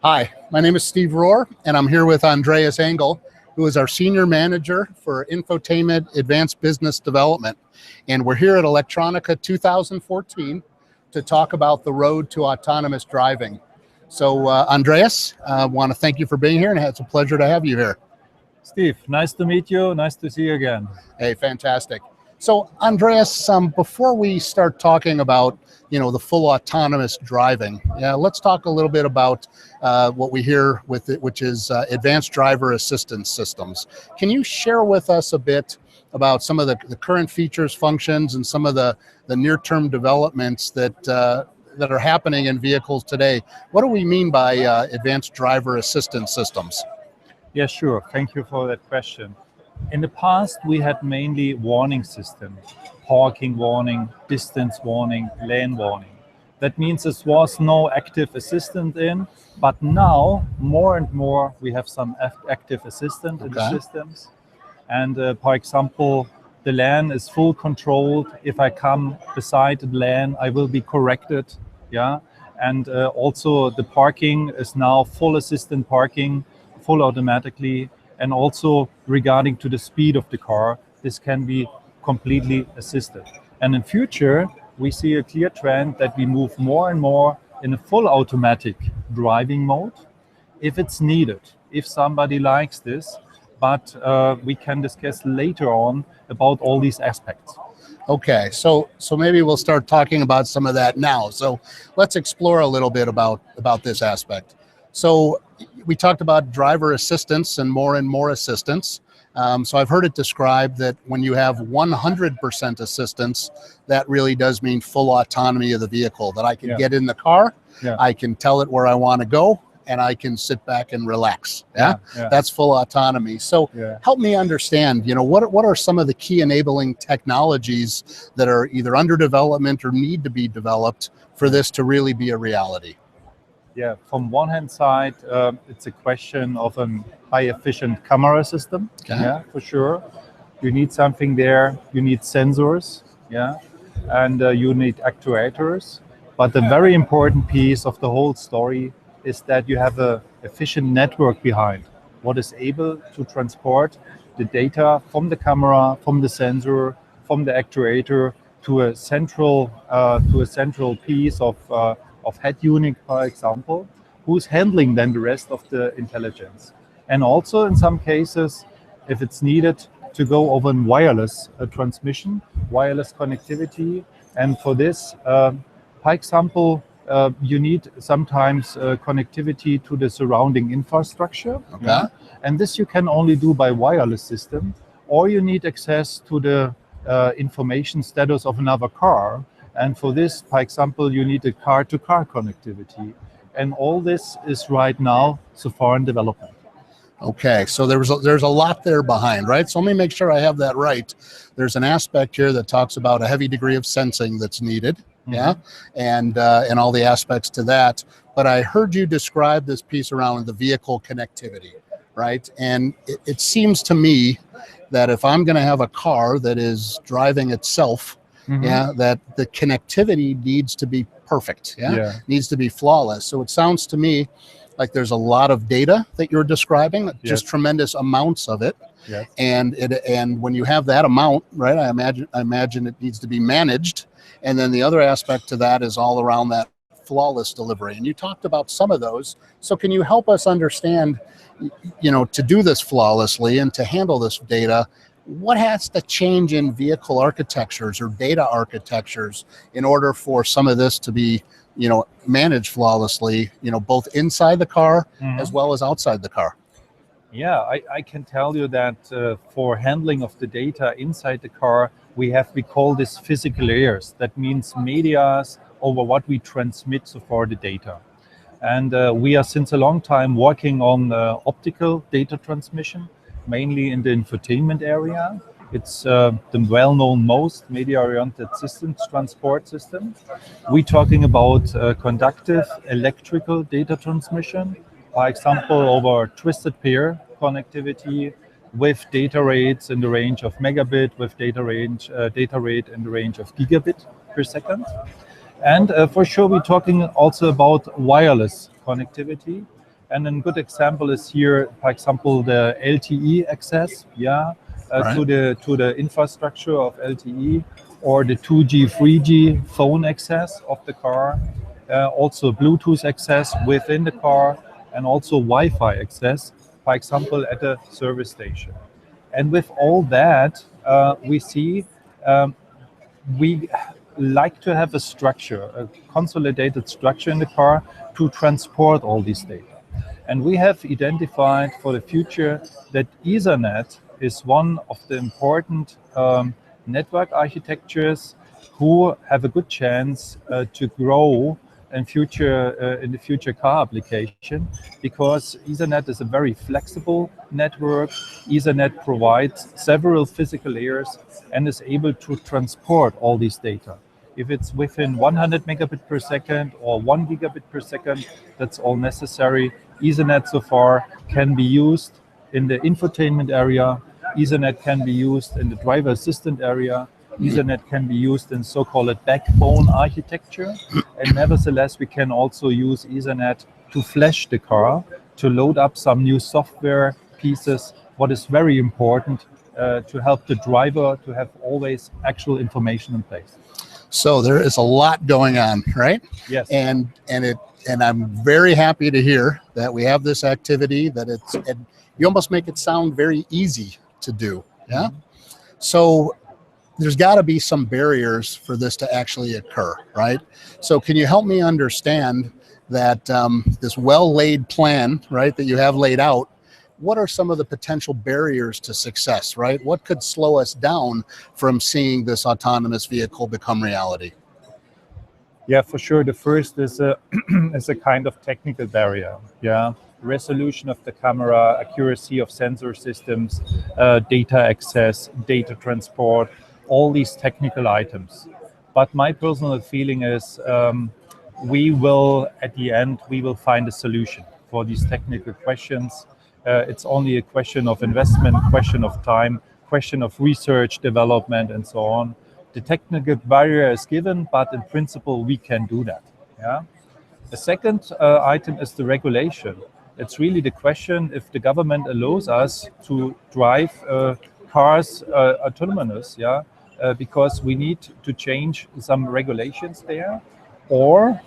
Hi, my name is Steve Rohr, and I'm here with Andreas Engel, who is our Senior Manager for Infotainment Advanced Business Development. And we're here at Electronica 2014 to talk about the road to autonomous driving. So Andreas, I want to thank you for being here, and it's a pleasure to have you here. Steve, nice to meet you. Nice to see you again. Hey, fantastic. So Andreas, before we start talking about the full autonomous driving, let's talk a little bit about what we hear with it, which is advanced driver assistance systems. Can you share with us a bit about some of the current features, functions, and some of the near-term developments that are happening in vehicles today? What do we mean by advanced driver assistance systems? Yeah, sure. Thank you for that question. In the past, we had mainly warning systems, parking warning, distance warning, lane warning. That means there was no active assistant in, but now more and more we have some active assistant in the systems. And for example, the lane is full controlled. If I come beside the lane, I will be corrected. Yeah. And also the parking is now full assistant parking, full automatically. And also regarding to the speed of the car, this can be completely assisted. And in future, we see a clear trend that we move more and more in a full automatic driving mode, if it's needed, if somebody likes this, but we can discuss later on about all these aspects. Okay, so maybe we'll start talking about some of that now. So let's explore a little bit about this aspect. So we talked about driver assistance and more assistance. So I've heard it described that when you have 100% assistance, that really does mean full autonomy of the vehicle, that I can get in the car, I can tell it where I want to go, and I can sit back and relax. That's full autonomy. So help me understand, what are some of the key enabling technologies that are either under development or need to be developed for this to really be a reality? Yeah, from one hand side, it's a question of a high efficient camera system. Yeah, for sure. You need something there. You need sensors. Yeah, and you need actuators. But the very important piece of the whole story is that you have a efficient network behind what is able to transport the data from the camera, from the sensor, from the actuator to a central piece of head unit, for example, who's handling then the rest of the intelligence. And also in some cases, if it's needed, to go over a wireless transmission, wireless connectivity. And for this, for example, you need sometimes connectivity to the surrounding infrastructure. And this you can only do by wireless system, or you need access to the information status of another car. And for this, for example, you need a car-to-car connectivity. And all this is right now so far in development. Okay, so there's a lot there behind, right? So let me make sure I have that right. There's an aspect here that talks about a heavy degree of sensing that's needed, and all the aspects to that. But I heard you describe this piece around the vehicle connectivity, right? And it seems to me that if I'm going to have a car that is driving itself, that the connectivity needs to be perfect, needs to be flawless. So it sounds to me like there's a lot of data that you're describing, just tremendous amounts of it. And when you have that amount, right, I imagine it needs to be managed. And then the other aspect to that is all around that flawless delivery. And you talked about some of those. So can you help us understand, to do this flawlessly and to handle this data, what has to change in vehicle architectures or data architectures in order for some of this to be, managed flawlessly, both inside the car as well as outside the car? Yeah, I can tell you that for handling of the data inside the car, we call this physical layers. That means medias over what we transmit so far the data. And we are since a long time working on optical data transmission, mainly in the infotainment area. It's the well-known most media-oriented systems transport system. We're talking about conductive electrical data transmission, for example, over twisted pair connectivity with data rates in the range of megabit, with data rate in the range of gigabit per second. And for sure, we're talking also about wireless connectivity. And a good example is here, for example, the LTE access, Right. to the infrastructure of LTE, or the 2G, 3G phone access of the car, also Bluetooth access within the car, and also Wi-Fi access, for example, at a service station. And with all that, we see we like to have a structure, a consolidated structure in the car to transport all this data. And we have identified for the future that Ethernet is one of the important network architectures who have a good chance to grow in the future car application, because Ethernet is a very flexible network. Ethernet provides several physical layers and is able to transport all these data. If it's within 100 megabit per second or 1 gigabit per second, that's all necessary. Ethernet so far can be used in the infotainment area. Ethernet can be used in the driver assistant area. Ethernet can be used in so-called backbone architecture. And nevertheless, we can also use Ethernet to flash the car, to load up some new software pieces, what is very important to help the driver to have always actual information in place. So there is a lot going on, right? Yes. And I'm very happy to hear that we have this activity, that you almost make it sound very easy to do. Yeah. Mm-hmm. So there's got to be some barriers for this to actually occur, right? So can you help me understand that this well-laid plan, right, that you have laid out, what are some of the potential barriers to success, right? What could slow us down from seeing this autonomous vehicle become reality? Yeah, for sure. The first is a is a kind of technical barrier. Yeah, resolution of the camera, accuracy of sensor systems, data access, data transport, all these technical items. But my personal feeling is at the end, we will find a solution for these technical questions. It's only a question of investment, question of time, question of research, development, and so on. The technical barrier is given, but in principle, we can do that. Yeah. The second item is the regulation. It's really the question if the government allows us to drive cars autonomous, because we need to change some regulations there, or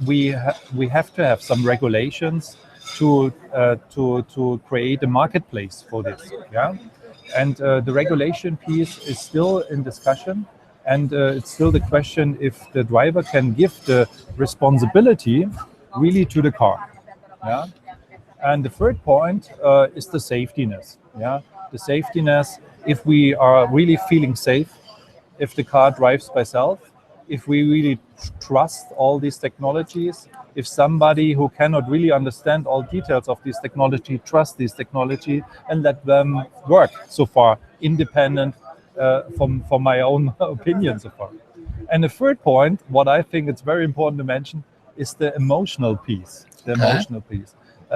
we have to have some regulations to create a marketplace for this. Yeah. And the regulation piece is still in discussion, and it's still the question if the driver can give the responsibility really to the car. Yeah. And the third point is the safetiness. Yeah. The safetiness, if we are really feeling safe, if the car drives by self, if we really trust all these technologies, if somebody who cannot really understand all details of this technology trusts this technology and let them work so far, independent from my own opinion so far. And the third point, what I think it's very important to mention, is the emotional piece. The emotional piece.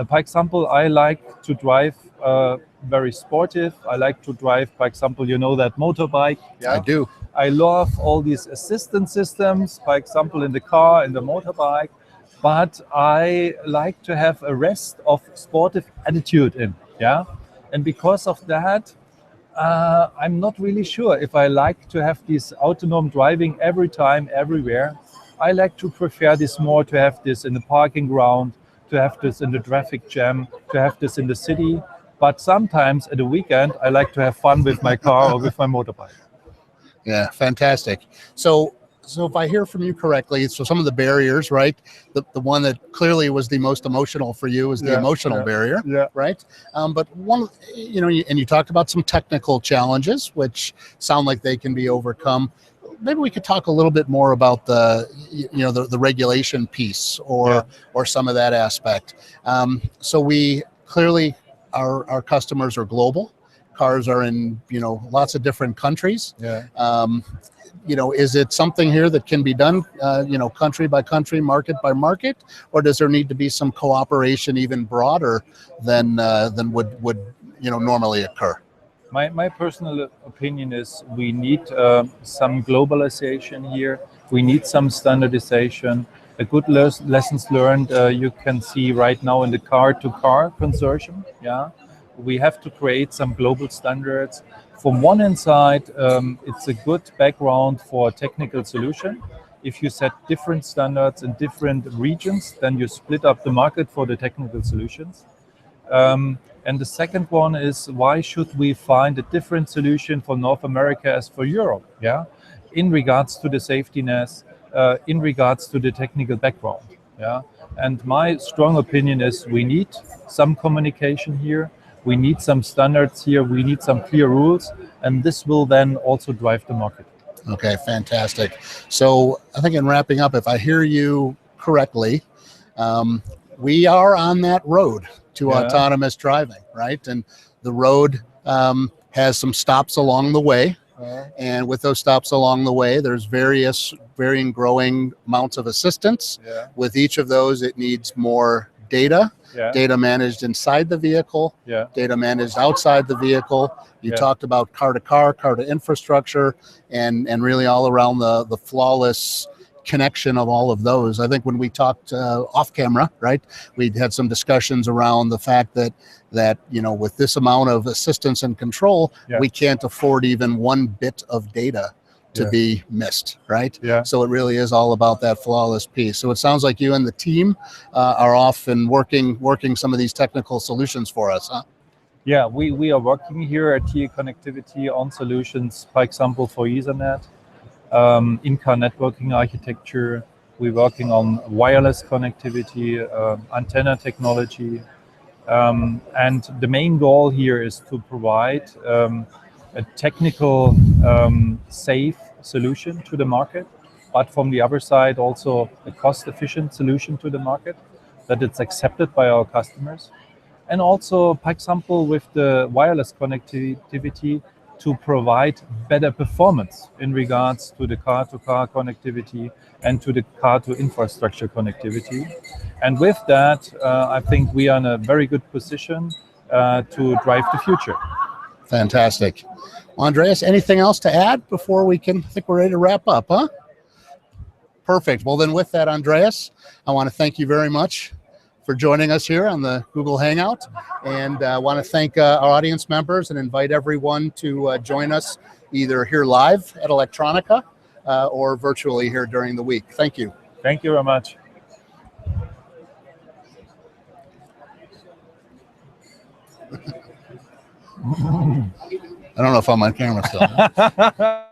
For example, I like to drive very sportive. I like to drive, for example, that motorbike. Yeah? I do. I love all these assistance systems, for example, in the car, in the motorbike. But I like to have a rest of sportive attitude in. Yeah. And because of that, I'm not really sure if I like to have this autonomous driving every time, everywhere. I like to prefer this more to have this in the parking ground, to have this in the traffic jam, to have this in the city. But sometimes at the weekend, I like to have fun with my car or with my motorbike. Yeah, fantastic. So if I hear from you correctly, so some of the barriers, right? The one that clearly was the most emotional for you is the emotional barrier, right? But one, and you talked about some technical challenges, which sound like they can be overcome. Maybe we could talk a little bit more about the regulation piece or some of that aspect. So we clearly, our customers are global. Cars are in lots of different countries. Yeah. Is it something here that can be done country by country, market by market, or does there need to be some cooperation even broader than would normally occur? My personal opinion is we need some globalization here. We need some standardization. A good lessons learned you can see right now in the car-to-car consortium. Yeah, we have to create some global standards. From one hand side, it's a good background for a technical solution. If you set different standards in different regions, then you split up the market for the technical solutions. And the second one is, why should we find a different solution for North America as for Europe? Yeah, in regards to the safetiness, in regards to the technical background. Yeah, and my strong opinion is we need some communication here. We need some standards here. We need some clear rules, and this will then also drive the market. Okay, fantastic. So I think in wrapping up, if I hear you correctly, we are on that road to autonomous driving, right? And the road has some stops along the way. And with those stops along the way, there's varying growing amounts of assistance. With each of those, it needs more data. Data managed inside the vehicle, data managed outside the vehicle. You talked about car-to-car, car-to-infrastructure, and really all around the flawless connection of all of those. I think when we talked off camera, right, we had some discussions around the fact that you know, with this amount of assistance and control, we can't afford even one bit of data to be missed, right? So it really is all about that flawless piece. So it sounds like you and the team are off and working some of these technical solutions for us, huh? Yeah, we are working here at TA Connectivity on solutions, for example, for Ethernet, in-car networking architecture. We're working on wireless connectivity, antenna technology. And the main goal here is to provide a technical, safe solution to the market, but from the other side, also a cost-efficient solution to the market, that it's accepted by our customers. And also, for example, with the wireless connectivity, to provide better performance in regards to the car-to-car connectivity and to the car-to-infrastructure connectivity. And with that, I think we are in a very good position to drive the future. Fantastic. Well, Andreas, anything else to add before I think we're ready to wrap up, huh? Perfect. Well, then with that, Andreas, I want to thank you very much for joining us here on the Google Hangout. And I want to thank our audience members and invite everyone to join us either here live at Electronica or virtually here during the week. Thank you. Thank you very much. I don't know if I'm on camera still.